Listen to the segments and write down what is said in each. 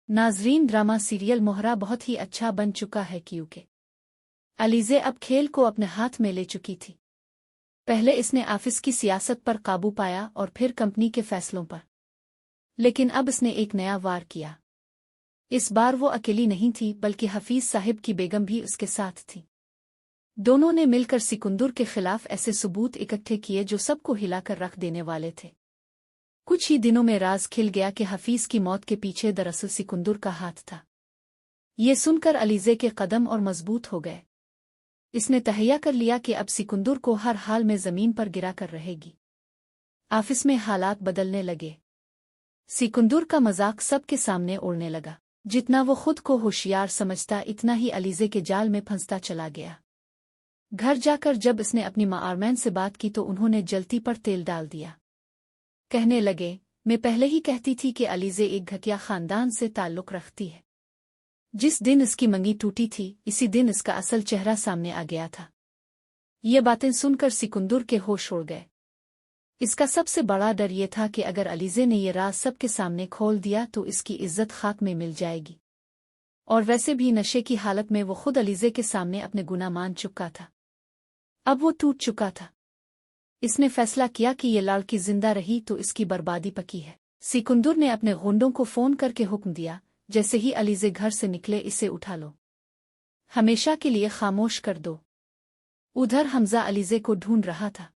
नाजरीन, drama serial मोहरा बहुत ही अच्छा बन चुका है क्योंकि अलीज़े अब खेल को अपने हाथ में ले चुकी थी। पहले इसने ऑफिस की सियासत पर काबू पाया और फिर कंपनी के फैसलों पर, लेकिन अब इसने एक नया वार किया। इस बार वो अकेली नहीं थी बल्कि हफीज साहिब की बेगम भी उसके साथ थी। दोनों ने मिलकर सिकंदर के खिलाफ ऐसे सबूत इकट्ठे किए जो सबको हिलाकर रख देने वाले थे। कुछ ही दिनों में राज खिल गया कि हफीज की मौत के पीछे दरअसल सिकंदर का हाथ था। ये सुनकर अलीज़े के कदम और मजबूत हो गए। इसने तहैया कर लिया कि अब सिकंदर को हर हाल में जमीन पर गिरा कर रहेगी। ऑफिस में हालात बदलने लगे। सिकंदर का मजाक सबके सामने उड़ने लगा। जितना वो खुद को होशियार समझता इतना ही अलीज़े के जाल में फंसता चला गया। घर जाकर जब इसने अपनी मां आरमैन से बात की तो उन्होंने जलती पर तेल डाल दिया। कहने लगे, मैं पहले ही कहती थी कि अलीज़े एक घटिया खानदान से ताल्लुक रखती है। जिस दिन इसकी मंगी टूटी थी इसी दिन इसका असल चेहरा सामने आ गया था। ये बातें सुनकर सिकंदर के होश उड़ गए। इसका सबसे बड़ा डर ये था कि अगर अलीज़े ने ये राज सबके सामने खोल दिया तो इसकी इज्जत खाक में मिल जाएगी। और वैसे भी नशे की हालत में वो खुद अलीज़े के सामने अपने गुनाह मान चुका था। अब वो टूट चुका था। इसने फैसला किया कि ये लड़की जिंदा रही तो इसकी बर्बादी पक्की है। सिकंदर ने अपने गुंडों को फोन करके हुक्म दिया, जैसे ही अलीज़े घर से निकले इसे उठा लो, हमेशा के लिए खामोश कर दो। उधर हमजा अलीज़े को ढूंढ रहा था।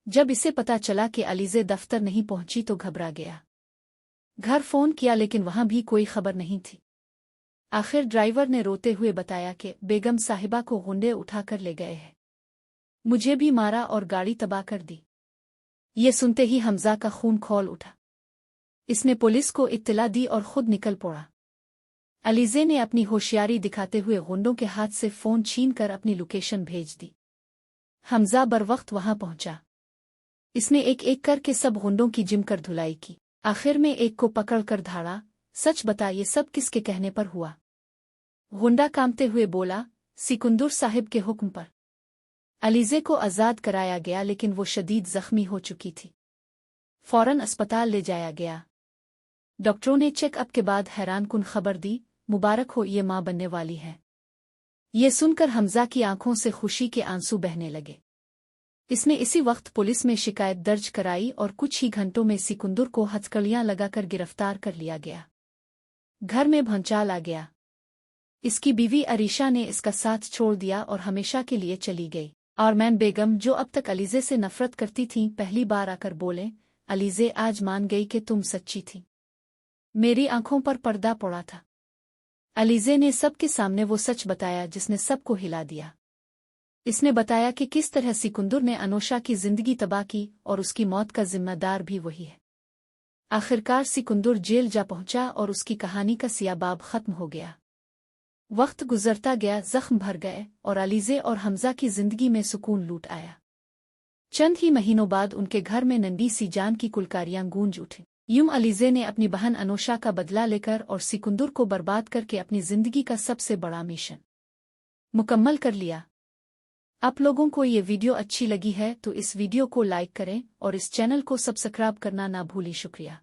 जब इसे पता चला कि अलीज़े दफ्तर नहीं पहुंची तो घबरा गया। घर फोन किया लेकिन वहां भी कोई खबर नहीं थी। आखिर ड्राइवर ने रोते हुए बताया कि बेगम साहिबा को गुंडे उठाकर ले गए हैं। मुझे भी मारा और गाड़ी तबाह कर दी। ये सुनते ही हमजा का खून खौल उठा। इसने पुलिस को इत्तला दी और खुद निकल पड़ा। अलीज़े ने अपनी होशियारी दिखाते हुए गुंडों के हाथ से फोन छीनकर अपनी लोकेशन भेज दी। हमजा बरवक्त वहां पहुंचा। इसने एक एक करके सब गुंडों की जिमकर धुलाई की। आखिर में एक को पकड़कर धाड़ा, सच बता ये सब किसके कहने पर हुआ? गुंडा कांपते हुए बोला, सिकंदर साहिब के हुक्म पर। अलीज़े को आज़ाद कराया गया लेकिन वो शदीद जख्मी हो चुकी थी। फौरन अस्पताल ले जाया गया। डॉक्टरों ने चेकअप के बाद हैरानकुन खबर दी, मुबारक हो, ये मां बनने वाली है। ये सुनकर हमजा की आंखों से खुशी के आंसू बहने लगे। इसने इसी वक्त पुलिस में शिकायत दर्ज कराई और कुछ ही घंटों में सिकंदर को हथकड़ियां लगाकर गिरफ्तार कर लिया गया। घर में भंचाल आ गया। इसकी बीवी अरीशा ने इसका साथ छोड़ दिया और हमेशा के लिए चली गई। आरमैन बेगम, जो अब तक अलीज़े से नफरत करती थीं, पहली बार आकर बोले, अलीज़े आज मान गई कि तुम सच्ची थी। मेरी आंखों पर पर्दा पड़ा था। अलीज़े ने सबके सामने वो सच बताया जिसने सबको हिला दिया। इसने बताया कि किस तरह सिकंदर ने अनोशा की जिंदगी तबाह की और उसकी मौत का जिम्मेदार भी वही है। आखिरकार सिकंदर जेल जा पहुंचा और उसकी कहानी का सियाबाब खत्म हो गया। वक्त गुजरता गया, जख्म भर गए और अलीज़े और हमजा की जिंदगी में सुकून लूट आया। चंद ही महीनों बाद उनके घर में नंदी सी जान की कुलकारियां गूंज उठी। यूं अलीज़े ने अपनी बहन अनोशा का बदला लेकर और सिकंदर को बर्बाद करके अपनी जिंदगी का सबसे बड़ा मिशन मुकम्मल कर लिया। आप लोगों को ये वीडियो अच्छी लगी है तो इस वीडियो को लाइक करें और इस चैनल को सब्सक्राइब करना ना भूलें। शुक्रिया।